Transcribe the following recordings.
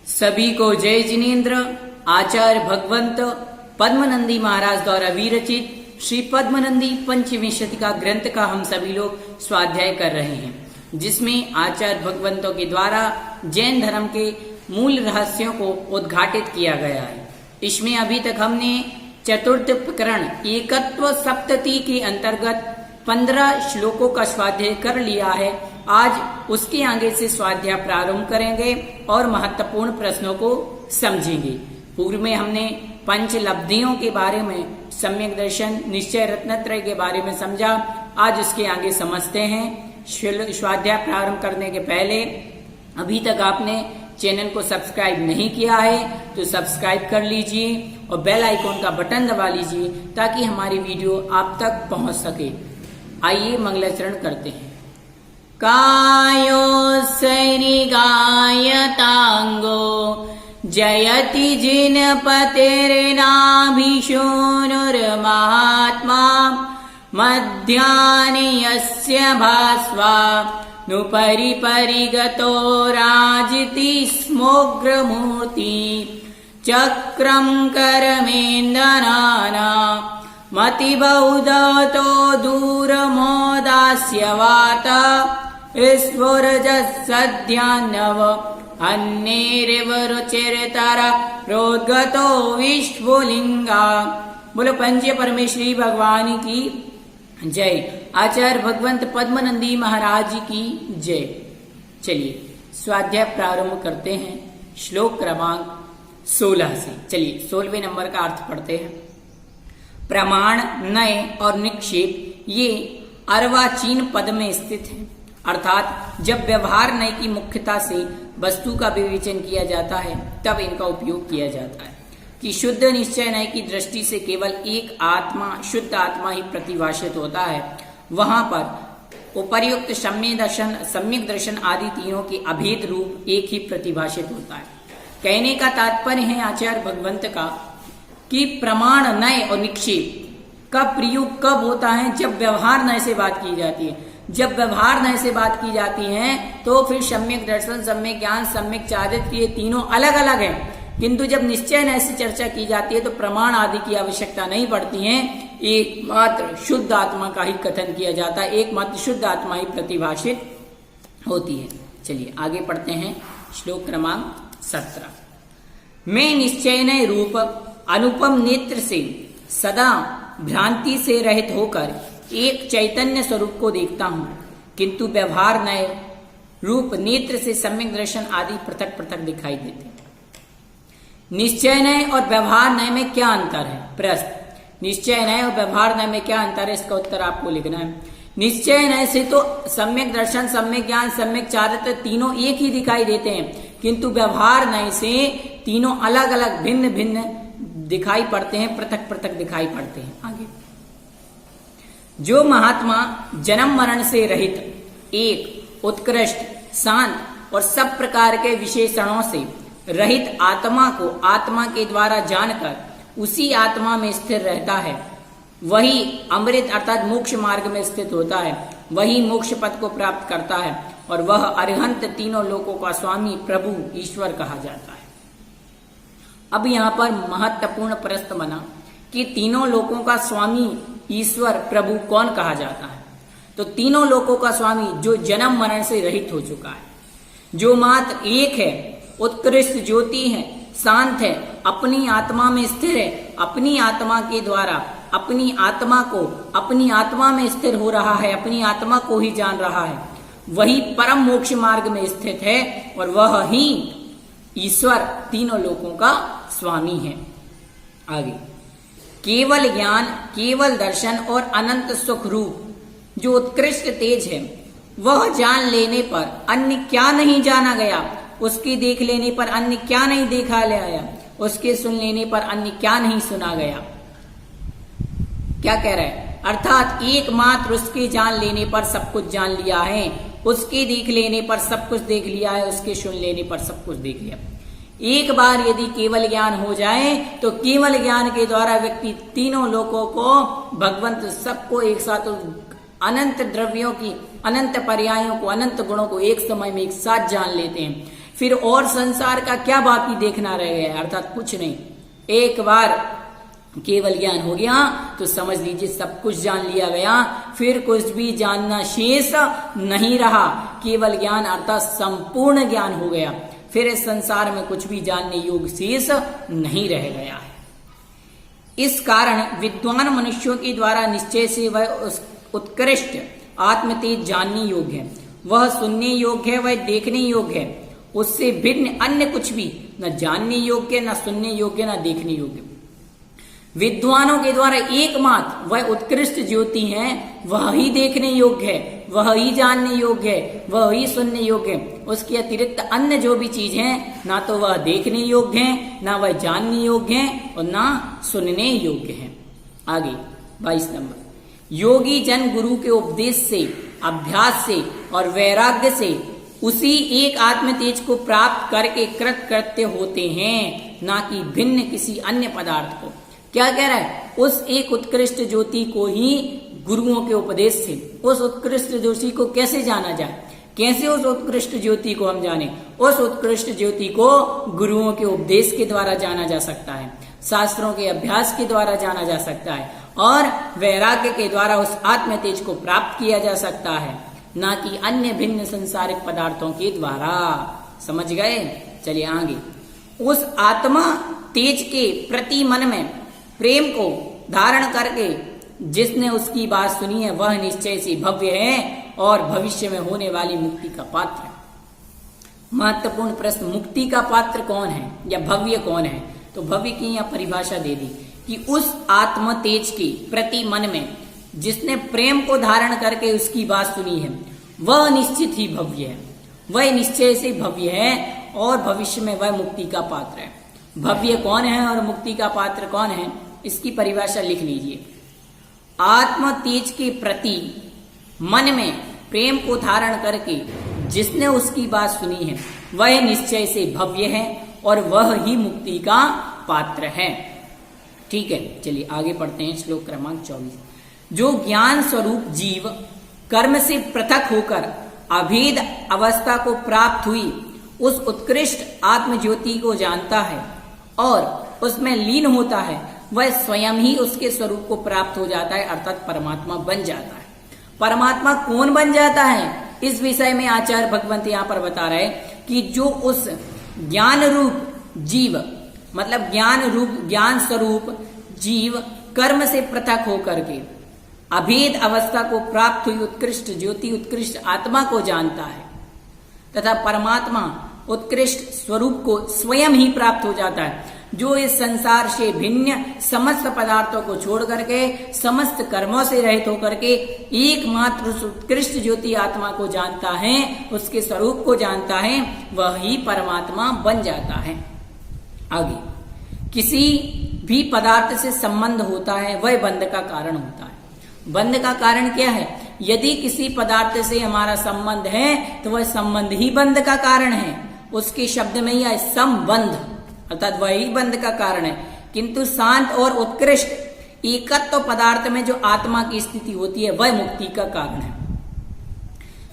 सभी को जय जिनेन्द्र। आचार्य भगवंत पद्मनंदी महाराज द्वारा विरचित श्री पद्मनंदी पंचमी शतिका ग्रंथ का हम सभी लोग स्वाध्याय कर रहे हैं, जिसमें आचार्य भगवंतों के द्वारा जैन धर्म के मूल रहस्यों को उद्घाटित किया गया है। इसमें अभी तक हमने चतुर्थ प्रकरण एकत्व सप्तति के अंतर्गत 15 श्लोकों का स्वाध्याय कर लिया है। आज उसके आगे से स्वाध्याय प्रारंभ करेंगे और महत्वपूर्ण प्रश्नों को समझेंगे। पूर्व में हमने पंचलब्धियों के बारे में, सम्यक दर्शन, निश्चय रत्नत्रय के बारे में समझा। आज उसके आगे समझते हैं। स्वाध्याय प्रारंभ करने के पहले अभी तक आपने चैनल को सब्सक्राइब नहीं किया है तो सब्सक्राइब कर लीजिए और बेल आइकॉन का बटन दबा लीजिए ताकि हमारी वीडियो आप तक पहुंच सके। आइए मंगलाचरण करते हैं। कायो सैनिगायतांगो जयति जिनपतेर्नाभिशूनुर्महात्मा मध्याह्ने यस्य भास्वा नुपरि परिगतो राजति स्मोग्रमूर्ति चक्रं करमेन्दनाना मतिबौधतो दूरमोदास्यवात स्फुरजसद्यान्नव अन्येरिव रुचिरतरा प्रोद्गतो विश्वलिंगा। बोलो पंच परमेश्वरी भगवान की जय। आचार्य भगवंत पद्मनंदी महाराज की जय। चलिए स्वाध्याय प्रारंभ करते हैं श्लोक क्रमांक 16 से। चलिए 16वें नंबर का अर्थ पढ़ते हैं। प्रमाण, नय और निक्षेप ये अर्वाचीन पद में स्थित है, अर्थात जब व्यवहार नय की मुख्यता से वस्तु का विवेचन किया जाता है तब इनका उपयोग किया जाता है कि शुद्ध निश्चय नय की दृष्टि से केवल एक आत्मा, शुद्ध आत्मा ही प्रतिभाषित होता है। वहां पर उपर्युक्त सम्यक दर्शन आदि तीनों के अभेद रूप एक ही प्रतिभाषित होता है। कहने का तात्पर्य है आचार्य भगवंत का कि प्रमाण, नय और निक्षेप का प्रयोग कब होता है? जब व्यवहार नय से बात की जाती है। जब व्यवहार नय से बात की जाती है तो फिर सम्यक दर्शन, सम्यक ज्ञान, सम्यक चारित्र्य ये तीनों अलग अलग हैं। किंतु जब निश्चय नय से चर्चा की जाती है तो प्रमाण आदि की आवश्यकता नहीं पड़ती है। एकमात्र शुद्ध आत्मा का ही कथन किया जाता है, एकमात्र शुद्ध आत्मा ही प्रतिभाषित होती है। चलिए आगे पढ़ते हैं श्लोक क्रमांक 17। मैं निश्चय नय रूप अनुपम नेत्र से सदा भ्रांति से रहित होकर एक चैतन्य स्वरूप को देखता हूं, किंतु व्यवहार नय रूप नेत्र से सम्यक दर्शन आदि पृथक पृथक दिखाई देते हैं। निश्चय नय और व्यवहार नय में क्या अंतर है? प्रश्न। निश्चय नय और व्यवहार नय में क्या अंतर है, इसका उत्तर आपको लिखना है। निश्चय नय से तो सम्यक दर्शन, सम्यक ज्ञान, सम्यक चारित्र्य तीनों एक ही दिखाई देते हैं, किंतु व्यवहार नय से तीनों अलग अलग भिन्न भिन्न दिखाई पड़ते हैं, पृथक पृथक दिखाई पड़ते हैं। आगे, जो महात्मा जन्म मरण से रहित, एक उत्कृष्ट, शांत और सब प्रकार के विशेषणों से रहित आत्मा को आत्मा के द्वारा जानकर उसी आत्मा में स्थिर रहता है, वही अमृत अर्थात मोक्ष मार्ग में स्थित होता है, वही मोक्ष पद को प्राप्त करता है और वह अरिहंत तीनों लोकों का स्वामी, प्रभु, ईश्वर कहा जाता है। अब यहाँ पर महत्वपूर्ण प्रश्न बना कि तीनों लोकों का स्वामी, ईश्वर, प्रभु कौन कहा जाता है? तो तीनों लोकों का स्वामी जो जन्म मरण से रहित हो चुका है, जो मात्र एक है, उत्कृष्ट ज्योति है, शांत है, अपनी आत्मा में स्थिर है, अपनी आत्मा के द्वारा अपनी आत्मा को अपनी आत्मा में स्थिर हो रहा है, अपनी आत्मा को ही जान रहा है, वही परम मोक्ष मार्ग में स्थित है और वह ही ईश्वर तीनों लोकों का स्वामी है। आगे, केवल ज्ञान, केवल दर्शन और अनंत सुख रूप जो उत्कृष्ट तेज है, वह जान लेने पर अन्य क्या नहीं जाना गया, उसके देख लेने पर अन्य क्या नहीं देखा गया, उसके सुन लेने पर अन्य क्या नहीं सुना गया। क्या कह रहा है? अर्थात एकमात्र उसके जान लेने पर सब कुछ जान लिया है, उसके देख लेने पर सब कुछ देख लिया है, उसके सुन लेने पर सब कुछ देख लिया। एक बार यदि केवल ज्ञान हो जाए तो केवल ज्ञान के द्वारा व्यक्ति तीनों लोकों को, भगवंत सबको एक साथ, अनंत द्रव्यों की, अनंत पर्यायों को, अनंत गुणों को एक समय में एक साथ जान लेते हैं। फिर और संसार का क्या बाकी देखना रह गया, अर्थात कुछ नहीं। एक बार केवल ज्ञान हो गया तो समझ लीजिए सब कुछ जान लिया गया, फिर कुछ भी जानना शेष नहीं रहा। केवल ज्ञान अर्थात संपूर्ण ज्ञान हो गया, फिर इस संसार में कुछ भी जानने योग्य शेष नहीं रह गया है। इस कारण विद्वान मनुष्यों के द्वारा निश्चय से वह उत्कृष्ट आत्मतेज जानने योग्य है, वह सुनने योग्य है, वह देखने योग्य है। उससे भिन्न अन्य कुछ भी न जानने योग्य, न सुनने योग्य, न देखने योग्य। विद्वानों के द्वारा एकमात्र वह उत्कृष्ट ज्योति है, वह ही देखने योग्य है, वह ही जानने योग्य है, वह ही सुनने योग्य है। उसके अतिरिक्त अन्य जो भी चीज है, ना तो वह देखने योग्य है, ना वह जानने योग्य है, और ना सुनने योग्य है। आगे 22 नंबर, योगी जन गुरु के उपदेश से, अभ्यास से और वैराग्य से उसी एक आत्म तेज को प्राप्त करके कृतकृत्य होते हैं, ना कि भिन्न किसी अन्य पदार्थ को। क्या कह रहा है? उस एक उत्कृष्ट ज्योति को ही गुरुओं के उपदेश से, उस उत्कृष्ट ज्योति को कैसे जाना जाए? कैसे उस उत्कृष्ट ज्योति को हम जाने? उस उत्कृष्ट ज्योति को गुरुओं के उपदेश के द्वारा जाना जा सकता है, शास्त्रों के अभ्यास के द्वारा जाना जा सकता है, और वैराग्य के द्वारा उस आत्म तेज को प्राप्त किया जा सकता है, ना कि अन्य भिन्न संसारिक पदार्थों के द्वारा। समझ गए? चलिए आगे। उस आत्मा तेज के प्रति मन में प्रेम को धारण करके जिसने उसकी बात सुनी है, वह निश्चय से भव्य है और भविष्य में होने वाली मुक्ति का पात्र है। महत्वपूर्ण प्रश्न, मुक्ति का पात्र कौन है या भव्य कौन है? तो भव्य की यहाँ परिभाषा दे दी कि उस आत्म तेज के प्रति मन में जिसने प्रेम को धारण करके उसकी बात सुनी है, वह निश्चित ही भव्य है, वह निश्चय से भव्य है और भविष्य में वह मुक्ति का पात्र है। भव्य कौन है और मुक्ति का पात्र कौन है, इसकी परिभाषा लिख लीजिए। आत्म तेज के प्रति मन में प्रेम को धारण करके जिसने उसकी बात सुनी है, वह निश्चय से भव्य है और वह ही मुक्ति का पात्र है। ठीक है, चलिए आगे पढ़ते हैं। श्लोक क्रमांक 24। जो ज्ञान स्वरूप जीव कर्म से पृथक होकर अभेद अवस्था को प्राप्त हुई उस उत्कृष्ट आत्म ज्योति को जानता है और उसमें लीन होता है, वह स्वयं ही उसके स्वरूप को प्राप्त हो जाता है, अर्थात परमात्मा बन जाता है। परमात्मा कौन बन जाता है, इस विषय में आचार्य भगवंत यहाँ पर बता रहे कि जो उस ज्ञान रूप जीव, मतलब ज्ञान स्वरूप जीव कर्म से पृथक होकर के अभेद अवस्था को प्राप्त हुई उत्कृष्ट ज्योति, उत्कृष्ट आत्मा को जानता है तथा परमात्मा उत्कृष्ट स्वरूप को स्वयं ही प्राप्त हो जाता है, जो इस संसार से भिन्न समस्त पदार्थों को छोड़ करके समस्त कर्मों से रहित होकर के एकमात्र उत्कृष्ट ज्योति आत्मा को जानता है, उसके स्वरूप को जानता है, वह ही परमात्मा बन जाता है। आगे, किसी भी पदार्थ से संबंध होता है वह बंध का कारण होता है। बंध का कारण क्या है? यदि किसी पदार्थ से हमारा संबंध है तो वह संबंध ही बंध का कारण है। उसके शब्द में यह संबंध अर्थात वही बंध का कारण है। किंतु शांत और उत्कृष्ट एकत्व पदार्थ में जो आत्मा की स्थिति होती है, वह मुक्ति का कारण है।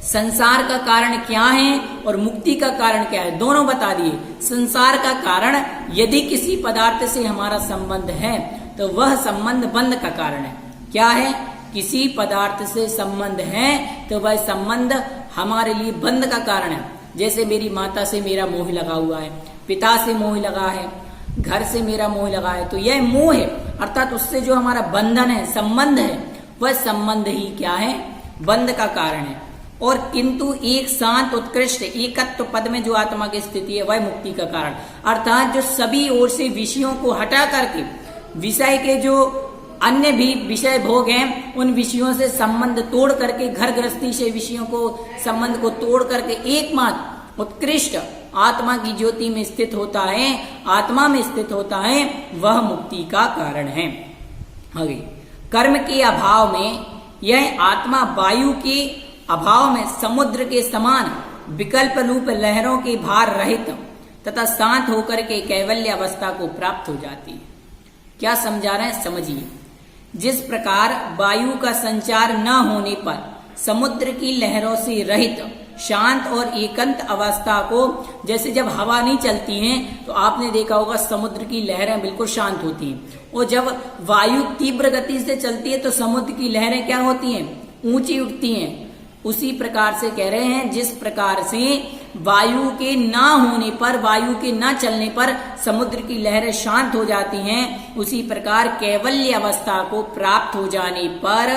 संसार का कारण क्या है और मुक्ति का कारण क्या है, दोनों बता दिए। संसार का कारण, यदि किसी पदार्थ से हमारा संबंध है तो वह संबंध बंध का कारण है। क्या है? किसी पदार्थ से संबंध है तो वह संबंध हमारे लिए बंध का कारण है। जैसे मेरी माता से मेरा मोह लगा हुआ है, पिता से मोह लगा है, घर से मेरा मोह लगा है, तो यह मोह है, अर्थात उससे जो हमारा बंधन है, संबंध है, वह संबंध ही क्या है? बंध का कारण है। और किंतु एक शांत उत्कृष्ट एकत्व पद में जो आत्मा की स्थिति है, वह मुक्ति का कारण, अर्थात जो सभी ओर से विषयों को हटा करके विषय के जो अन्य भी विषय भोग हैं, उन विषयों से संबंध तोड़ करके, घर गृहस्थी से विषयों को संबंध को तोड़ करके एकमात्र उत्कृष्ट आत्मा की ज्योति में स्थित होता है, आत्मा में स्थित होता है, वह मुक्ति का कारण है। आगे, कर्म के अभाव में यह आत्मा वायु के अभाव में समुद्र के समान विकल्प रूप लहरों के भार रहित तथा शांत होकर के कैवल्य अवस्था को प्राप्त हो जाती है। क्या समझा रहे हैं? समझिए। जिस प्रकार वायु का संचार न होने पर समुद्र की लहरों से रहित शांत और एकांत अवस्था को, जैसे जब हवा नहीं चलती है तो आपने देखा होगा समुद्र की लहरें बिल्कुल शांत होती हैं, और जब वायु तीव्र गति से चलती है तो समुद्र की लहरें क्या होती हैं, ऊंची उठती हैं। उसी प्रकार से कह रहे हैं, जिस प्रकार से वायु के ना होने पर, वायु के ना चलने पर समुद्र की लहरें शांत हो जाती हैं, उसी प्रकार कैवल्य अवस्था को प्राप्त हो जाने पर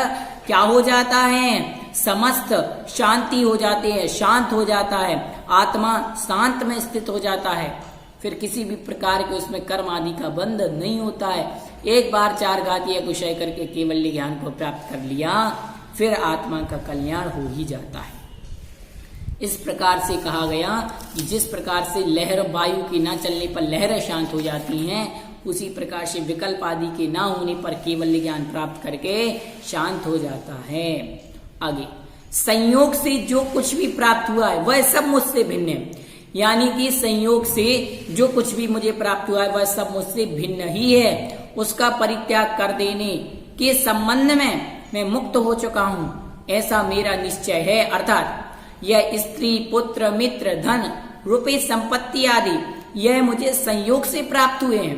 क्या हो जाता है, समस्त शांति हो जाती है, शांत हो जाता है, आत्मा शांत में स्थित हो जाता है। फिर किसी भी प्रकार के उसमें कर्म आदि का बंध नहीं होता है। एक बार 4 घातीय कुशय करके केवल्य ज्ञान को प्राप्त कर लिया, फिर आत्मा का कल्याण हो ही जाता है। इस प्रकार से कहा गया कि जिस प्रकार से लहर वायु के ना चलने पर लहरें शांत हो जाती हैं, उसी प्रकार से विकल्प आदि के ना होने पर केवल्य ज्ञान प्राप्त करके शांत हो जाता है। आगे, संयोग से जो कुछ भी प्राप्त हुआ है वह सब मुझसे भिन्न है, यानी कि संयोग से जो कुछ भी मुझे प्राप्त हुआ है वह सब मुझसे भिन्न ही है। उसका परित्याग कर देने के संबंध में मैं मुक्त हो चुका हूं, ऐसा मेरा निश्चय है। अर्थात यह स्त्री, पुत्र, मित्र, धन, रुपये, संपत्ति आदि यह मुझे संयोग से प्राप्त हुए हैं,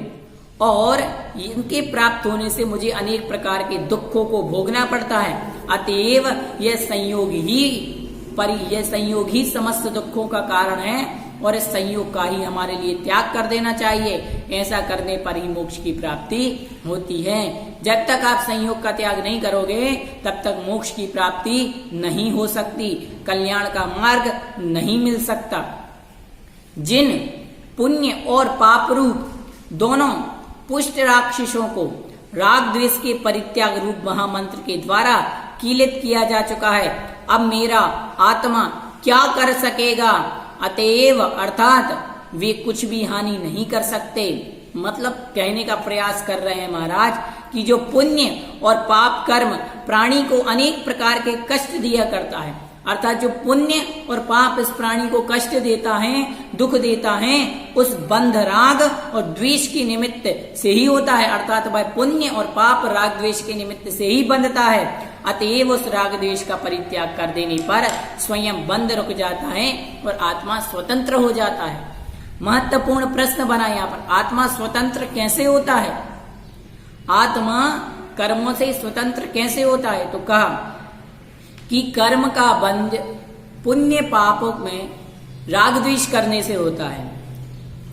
और इनके प्राप्त होने से मुझे अनेक प्रकार के दुखों को भोगना पड़ता है। अतएव यह संयोग ही समस्त दुखों का कारण है, और इस संयोग का ही हमारे लिए त्याग कर देना चाहिए। ऐसा करने पर ही मोक्ष की प्राप्ति होती है। जब तक आप संयोग का त्याग नहीं करोगे तब तक मोक्ष की प्राप्ति नहीं हो सकती, कल्याण का मार्ग नहीं मिल सकता। जिन पुण्य और पाप रूप दोनों पुष्ट राक्षसों को राग द्वेष के परित्याग रूप महामंत्र के द्वारा कीलित किया जा चुका है, अब मेरा आत्मा क्या कर सकेगा। अतएव अर्थात वे कुछ भी हानि नहीं कर सकते। मतलब कहने का प्रयास कर रहे हैं महाराज कि जो पुण्य और पाप कर्म प्राणी को अनेक प्रकार के कष्ट दिया करता है, अर्थात जो पुण्य और पाप इस प्राणी को कष्ट देता है, दुख देता है, उस बंध राग और द्वेष के निमित्त से ही होता है। अर्थात वह पुण्य और पाप राग द्वेष के निमित्त से ही बंधता है। अतएव उस राग द्वेष का परित्याग कर देने पर स्वयं बंध रुक जाता है और आत्मा स्वतंत्र हो जाता है। महत्वपूर्ण प्रश्न बना यहाँ पर, आत्मा स्वतंत्र कैसे होता है, आत्मा कर्मों से स्वतंत्र कैसे होता है। तो कहा कि कर्म का बंध पुण्य पाप में राग द्वेष करने से होता है।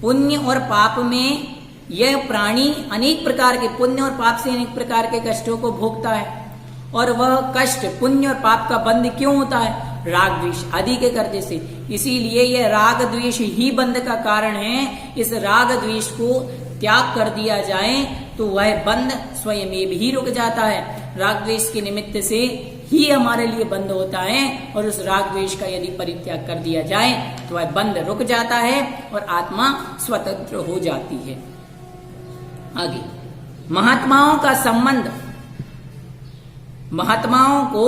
पुण्य और पाप में यह प्राणी अनेक प्रकार के पुण्य और पाप से अनेक प्रकार के कष्टों को भोगता है, और वह कष्ट पुण्य और पाप का बंध क्यों होता है, राग द्वेष आदि के करने से। इसीलिए यह राग द्वेष ही बंध का कारण है। इस राग द्वेष को त्याग कर दिया जाए तो वह बंध स्वयं ही रुक जाता है। राग द्वेष के निमित्त से ही हमारे लिए बंध होता है, और उस राग द्वेष का यदि परित्याग कर दिया जाए तो वह बंध रुक जाता है और आत्मा स्वतंत्र हो जाती है। आगे, महात्माओं का संबंध, महात्माओं को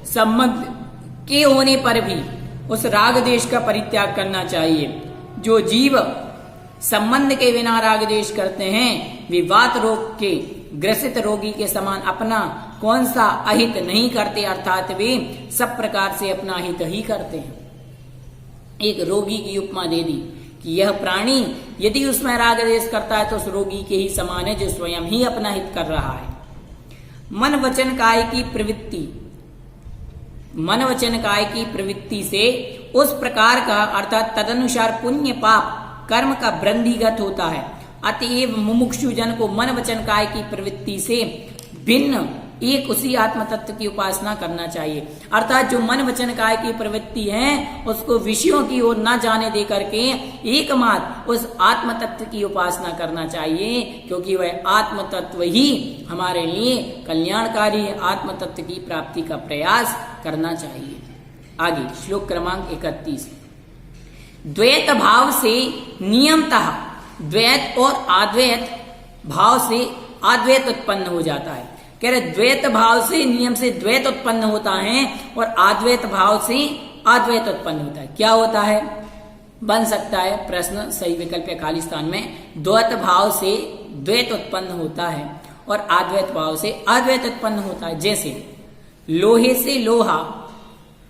संबंध के होने पर भी उस राग द्वेष का परित्याग करना चाहिए। जो जीव संबंध के बिना राग द्वेष करते हैं वे वात रोग के ग्रसित रोगी के समान अपना कौन सा अहित नहीं करते, अर्थात वे सब प्रकार से अपना हित ही करते हैं। एक रोगी की उपमा दे दी कि यह प्राणी यदि उसमें राग द्वेष करता है तो उस रोगी के ही समान है जो स्वयं ही अपना हित कर रहा है। मन वचन काय की प्रवृत्ति, मन वचन काय की प्रवृत्ति से उस प्रकार का अर्थात तदनुसार पुण्य पाप कर्म का वृद्धिगत होता है। अतएव मुमुक्षु जन को मन वचन काय की प्रवृत्ति से भिन्न एक उसी आत्म तत्व की उपासना करना चाहिए। अर्थात जो मन वचन काय की प्रवृत्ति है उसको विषयों की ओर न जाने दे करके एकमात्र उस आत्म तत्व की उपासना करना चाहिए, क्योंकि वह आत्म तत्व ही हमारे लिए कल्याणकारी है। आत्म तत्व की प्राप्ति का प्रयास करना चाहिए। आगे श्लोक क्रमांक 31, द्वैत भाव से नियमतः द्वैत और अद्वैत भाव से अद्वैत उत्पन्न हो जाता है। कह रहे द्वैत भाव से नियम से द्वैत उत्पन्न होता है और अद्वैत भाव से अद्वैत उत्पन्न होता है। क्या होता है, बन सकता है प्रश्न, सही विकल्प है खाली स्थान में। द्वैत भाव से द्वैत उत्पन्न होता है और अद्वैत भाव से अद्वैत उत्पन्न होता है। जैसे लोहे से लोहा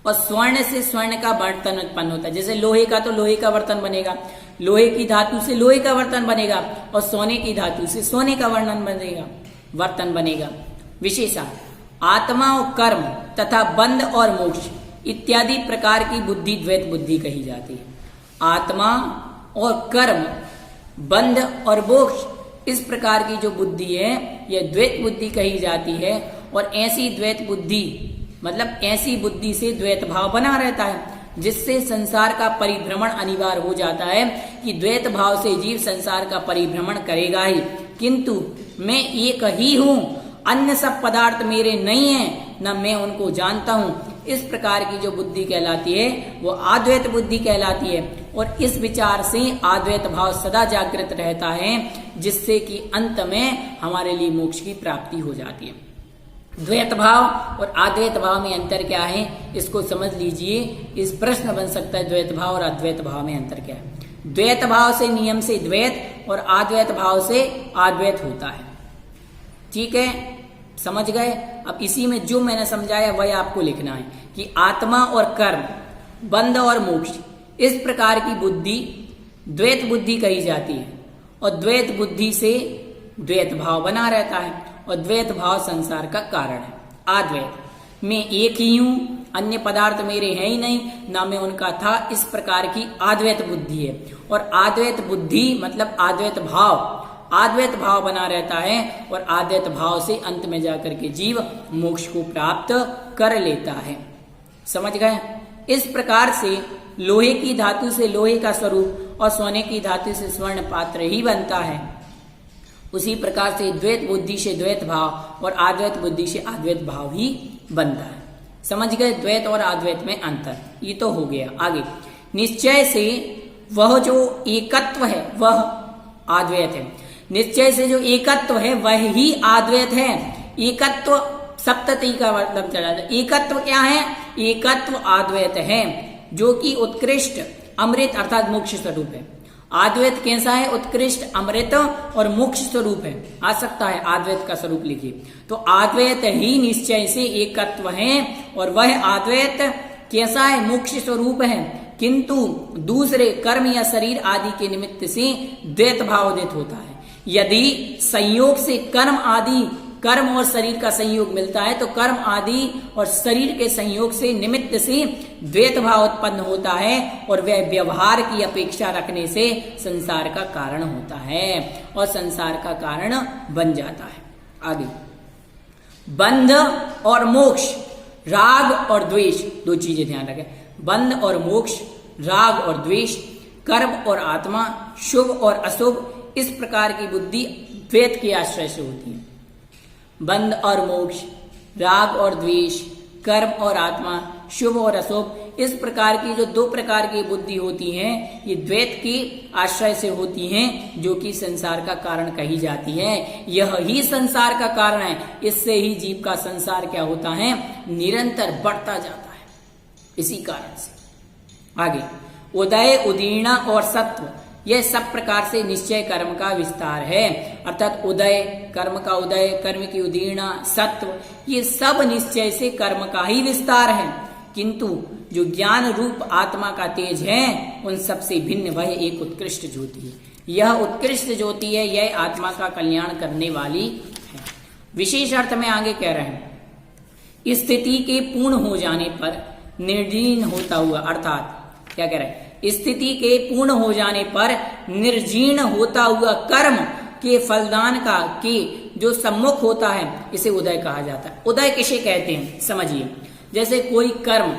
और स्वर्ण से स्वर्ण का बर्तन उत्पन्न होता है। जैसे लोहे का तो लोहे का बर्तन बनेगा, लोहे की धातु से लोहे का बर्तन बनेगा, और सोने की धातु से सोने का बर्तन बनेगा। विशेषण आत्मा और कर्म तथा बंध और मोक्ष इत्यादि प्रकार की बुद्धि द्वैत बुद्धि कही जाती है। आत्मा और कर्म, बंध और मोक्ष, इस प्रकार की जो बुद्धि है यह द्वैत बुद्धि कही जाती है। और ऐसी द्वैत बुद्धि मतलब ऐसी बुद्धि से द्वैत भाव बना रहता है, जिससे संसार का परिभ्रमण अनिवार्य हो जाता है कि द्वैत भाव से जीव संसार का परिभ्रमण करेगा ही, किंतु मैं एक ही हूं, अन्य सब पदार्थ मेरे नहीं हैं, न मैं उनको जानता हूं। इस प्रकार की जो बुद्धि कहलाती है वो अद्वैत बुद्धि कहलाती है। और इस विचार से अद्वैत भाव सदा जागृत रहता है, जिससे कि अंत में हमारे लिए मोक्ष की प्राप्ति हो जाती है। द्वैत भाव और अद्वैत भाव में अंतर क्या है, इसको समझ लीजिए। इस प्रश्न बन सकता है द्वैत भाव और अद्वैत भाव में अंतर क्या है। द्वैत भाव से नियम से द्वैत और अद्वैत भाव से अद्वैत होता है। ठीक है, समझ गए। अब इसी में जो मैंने समझाया वही आपको लिखना है कि आत्मा और कर्म, बंध और मोक्ष, इस प्रकार की बुद्धि द्वैत बुद्धि कही जाती है। और द्वैत बुद्धि से द्वैत भाव बना रहता है, और द्वैत भाव संसार का कारण है। अद्वैत, मैं एक ही हूं, अन्य पदार्थ मेरे हैं ही नहीं, ना मैं उनका था, इस प्रकार की अद्वैत बुद्धि है। और अद्वैत बुद्धि मतलब अद्वैत भाव बना रहता है, और अद्वैत भाव से अंत में जाकर के जीव मोक्ष को प्राप्त कर लेता है। समझ गए। इस प्रकार से लोहे की धातु से लोहे का स्वरूप और सोने की धातु से स्वर्ण पात्र ही बनता है। उसी प्रकार से द्वैत बुद्धि से द्वैत भाव और अद्वैत बुद्धि से अद्वैत भाव ही बनता है। समझ गए द्वैत और अद्वैत में अंतर। ये तो हो गया। आगे निश्चय से वह जो एकत्व है वह अद्वैत है। निश्चय से जो एकत्व है वह ही अद्वैत है। एकत्व सप्तती का मतलब चला जाए। एकत्व क्या है? एकत्व अद्वैत है, जो कि उत्कृष्ट अमृत अर्थात मोक्ष स्वरूप है। अद्वैत कैसा है? उत्कृष्ट अमृत और मोक्ष स्वरूप है। आ सकता है अद्वैत का स्वरूप लिखिए। तो अद्वैत ही निश्चय से एकत्व है, और वह अद्वैत कैसा है? मोक्ष स्वरूप है, किंतु दूसरे कर्म या शरीर आदि के निमित्त से द्वैत भाव उदित होता है। यदि संयोग से कर्म और शरीर का संयोग मिलता है तो कर्म आदि और शरीर के संयोग से निमित्त से द्वैत भाव उत्पन्न होता है, और वह व्यवहार की अपेक्षा रखने से संसार का कारण होता है और संसार का कारण बन जाता है। आगे बंध और मोक्ष, राग और द्वेष, दो चीजें ध्यान रखें। बंध और मोक्ष, राग और द्वेष, कर्म और आत्मा, शुभ और अशुभ, इस प्रकार की बुद्धि द्वैत के आश्रय से होती है। बंध और मोक्ष, राग और द्वेष, कर्म और आत्मा, शुभ और अशुभ, इस प्रकार की जो दो प्रकार की बुद्धि होती है ये द्वैत के आश्रय से होती हैं, जो कि संसार का कारण कही जाती है। यह ही संसार का कारण है। इससे ही जीव का संसार क्या होता है? निरंतर बढ़ता जाता है, इसी कारण से। आगे उदय, उदीर्णा और सत्व, यह सब प्रकार से निश्चय कर्म का विस्तार है। अर्थात उदय, कर्म का उदय, कर्म की उदीर्णा, सत्व, ये सब निश्चय से कर्म का ही विस्तार है, किंतु जो ज्ञान रूप आत्मा का तेज है उन सब से भिन्न वह एक उत्कृष्ट ज्योति है। यह उत्कृष्ट ज्योति है, यह आत्मा का कल्याण करने वाली है। विशेष अर्थ में आगे कह रहे हैं, स्थिति के पूर्ण हो जाने पर निर्जीर्ण होता हुआ, अर्थात क्या कह रहे हैं? स्थिति के पूर्ण हो जाने पर निर्जीर्ण होता हुआ कर्म के फलदान का के जो सम्मुख होता है, इसे उदय कहा जाता है। उदय किसे कहते हैं समझिए। जैसे कोई कर्म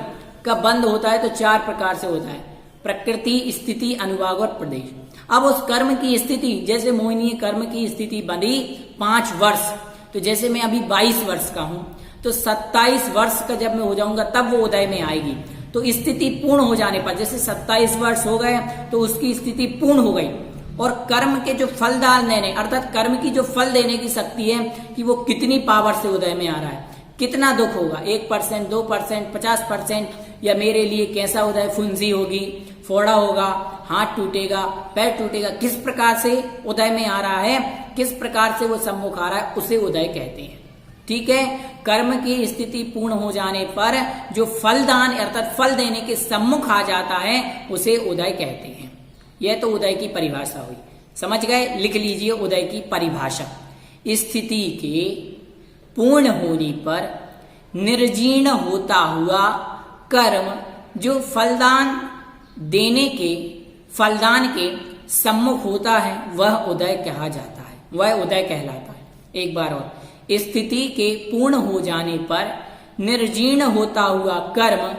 का बंध होता है तो चार प्रकार से होता है: प्रकृति, स्थिति, अनुभाग और प्रदेश। अब उस कर्म की स्थिति, जैसे मोहिनी कर्म की स्थिति बंधी 5 वर्ष, तो जैसे मैं अभी 22 वर्ष का हूं, तो 27 वर्ष का जब मैं हो जाऊंगा तब वो उदय में आएगी। तो स्थिति पूर्ण हो जाने पर, जैसे 27 वर्ष हो गए तो उसकी स्थिति पूर्ण हो गई। और कर्म के जो फल देने, अर्थात कर्म की जो फल देने की शक्ति है कि वो कितनी पावर से उदय में आ रहा है, कितना दुख होगा, 1%, 2%, 50%, या मेरे लिए कैसा उदय, फुंसी होगी, फोड़ा होगा, हाथ टूटेगा, पैर टूटेगा, किस प्रकार से उदय में आ रहा है, किस प्रकार से वो सम्मुख आ रहा है, उसे उदय कहते हैं। ठीक है। कर्म की स्थिति पूर्ण हो जाने पर जो फलदान अर्थात फल देने के सम्मुख आ जाता है उसे उदय कहते हैं। यह तो उदय की परिभाषा हुई, समझ गए। लिख लीजिए उदय की परिभाषा। स्थिति के पूर्ण होने पर निर्जीर्ण होता हुआ कर्म जो फलदान के सम्मुख होता है वह उदय कहा जाता है, वह उदय कहलाता है। एक बार और, स्थिति के पूर्ण हो जाने पर निर्जीर्ण होता हुआ कर्म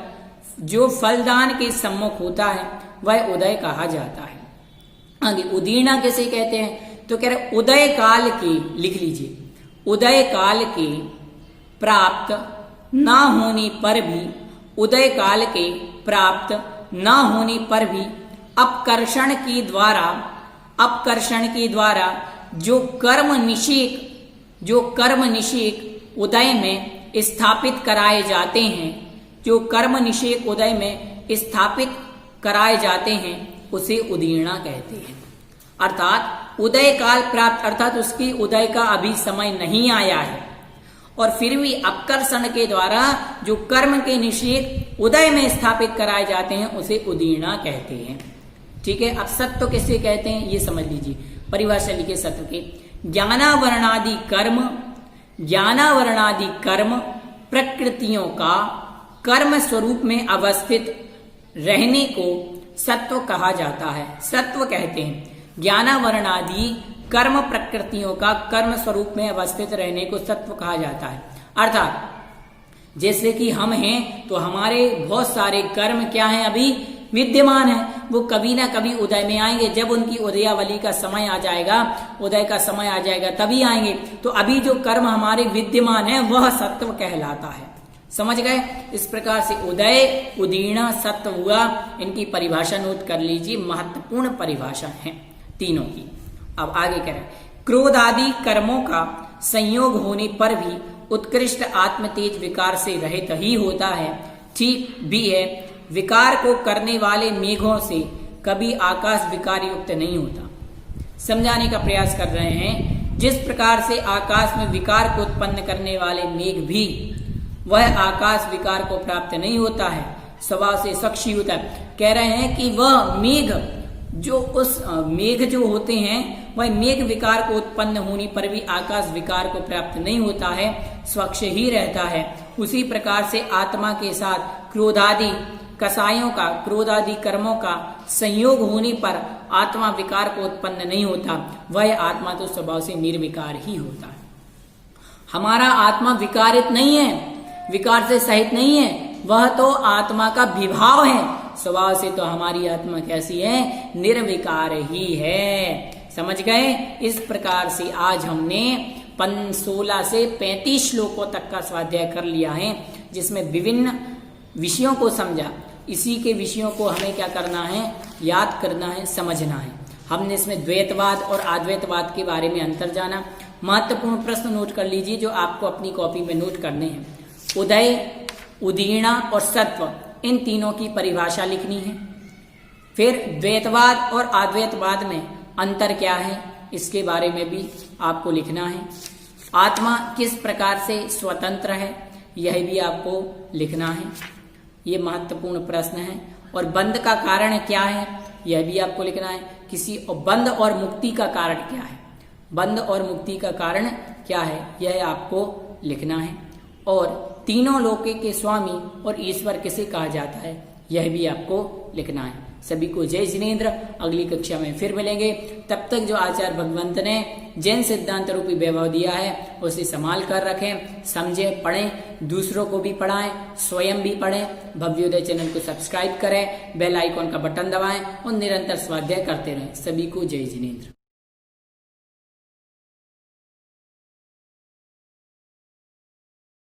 जो फलदान के सम्मुख होता है वह उदय कहा जाता है। आगे उदीर्णा कैसे कहते हैं, तो कह रहे उदय काल के, लिख लीजिए, उदय काल के प्राप्त ना होने पर भी, उदय काल के प्राप्त ना होने पर भी अपकर्षण के द्वारा जो कर्म निषेक उदय में स्थापित कराए जाते हैं, जो कर्म निषेक उदय में स्थापित कराए जाते हैं उसे उदीर्णा कहते हैं। अर्थात उदय काल प्राप्त अर्थात उसकी उदय का अभी समय नहीं आया है और फिर भी अपकर्षण के द्वारा जो कर्म के निषेक उदय में स्थापित कराए जाते हैं उसे उदीर्णा कहते हैं। ठीक है। अब सत्व किसे कहते हैं ये समझ लीजिए। परिभाषा लिखिए सत्व के, ज्ञानावरणादि कर्म प्रकृतियों का कर्म स्वरूप में अवस्थित रहने को सत्व कहा जाता है, सत्व कहते हैं। ज्ञानावरणादि कर्म प्रकृतियों का कर्म स्वरूप में अवस्थित रहने को सत्व कहा जाता है। अर्थात जैसे कि हम हैं तो हमारे बहुत सारे कर्म क्या हैं, अभी विद्यमान है, वो कभी ना कभी उदय में आएंगे। जब उनकी उदयावली का समय आ जाएगा, उदय का समय आ जाएगा तभी आएंगे। तो अभी जो कर्म हमारे विद्यमान है वह सत्व कहलाता है। समझ गए। इस प्रकार से उदय, उदीर्णा, सत्व हुआ। इनकी परिभाषा नोट कर लीजिए, महत्वपूर्ण परिभाषा है तीनों की। अब आगे कह रहे हैं, क्रोध आदि कर्मों का संयोग होने पर भी उत्कृष्ट आत्म तेज विकार से रहित ही होता है। ठीक भी है, विकार को करने वाले मेघों से कभी आकाश विकार युक्त नहीं होता। समझाने का प्रयास कर रहे हैं, जिस प्रकार से आकाश में विकार को उत्पन्न करने वाले मेघ भी वह आकाश विकार को प्राप्त नहीं होता है, स्वभाव से साक्षी होता है। कह रहे हैं कि वह मेघ जो होते हैं वह मेघ विकार को उत्पन्न होने पर भी आकाश विकार को प्राप्त नहीं होता है, स्वच्छ ही रहता है। उसी प्रकार से आत्मा के साथ क्रोधादि कसायों का, क्रोधादि कर्मों का संयोग होने पर आत्मा विकार को उत्पन्न नहीं होता, वह आत्मा तो स्वभाव से निर्विकार ही होता है। हमारा आत्मा विकारित नहीं है, विकार से सहित नहीं है, वह तो आत्मा का विभाव है। स्वभाव से तो हमारी आत्मा कैसी है, निर्विकार ही है। समझ गए। इस प्रकार से आज हमने 16 से 35 श्लोकों तक का स्वाध्याय कर लिया है, जिसमें विभिन्न विषयों को समझा। इसी के विषयों को हमें क्या करना है, याद करना है, समझना है। हमने इसमें द्वैतवाद और अद्वैतवाद के बारे में अंतर जाना। महत्वपूर्ण प्रश्न नोट कर लीजिए जो आपको अपनी कॉपी में नोट करने हैं। उदय, उदीर्णा और सत्व, इन तीनों की परिभाषा लिखनी है। फिर द्वैतवाद और अद्वैतवाद में अंतर क्या है इसके बारे में भी आपको लिखना है। आत्मा किस प्रकार से स्वतंत्र है यह भी आपको लिखना है, ये महत्वपूर्ण प्रश्न है। और बंध का कारण क्या है यह भी आपको लिखना है। बंध और मुक्ति का कारण क्या है, बंध और मुक्ति का कारण क्या है यह आपको लिखना है। और तीनों लोके के स्वामी और ईश्वर किसे कहा जाता है यह भी आपको लिखना है। सभी को जय जिनेन्द्र। अगली कक्षा में फिर मिलेंगे। तब तक जो आचार्य भगवंत ने जैन सिद्धांत रूपी वैभव दिया है उसे संभाल कर रखें, समझें, पढ़ें, दूसरों को भी पढ़ाएं, स्वयं भी पढ़ें। भव्योदय चैनल को सब्सक्राइब करें, बेल आइकॉन का बटन दबाएं और निरंतर स्वाध्याय करते रहें। सभी को जय जिनेन्द्र।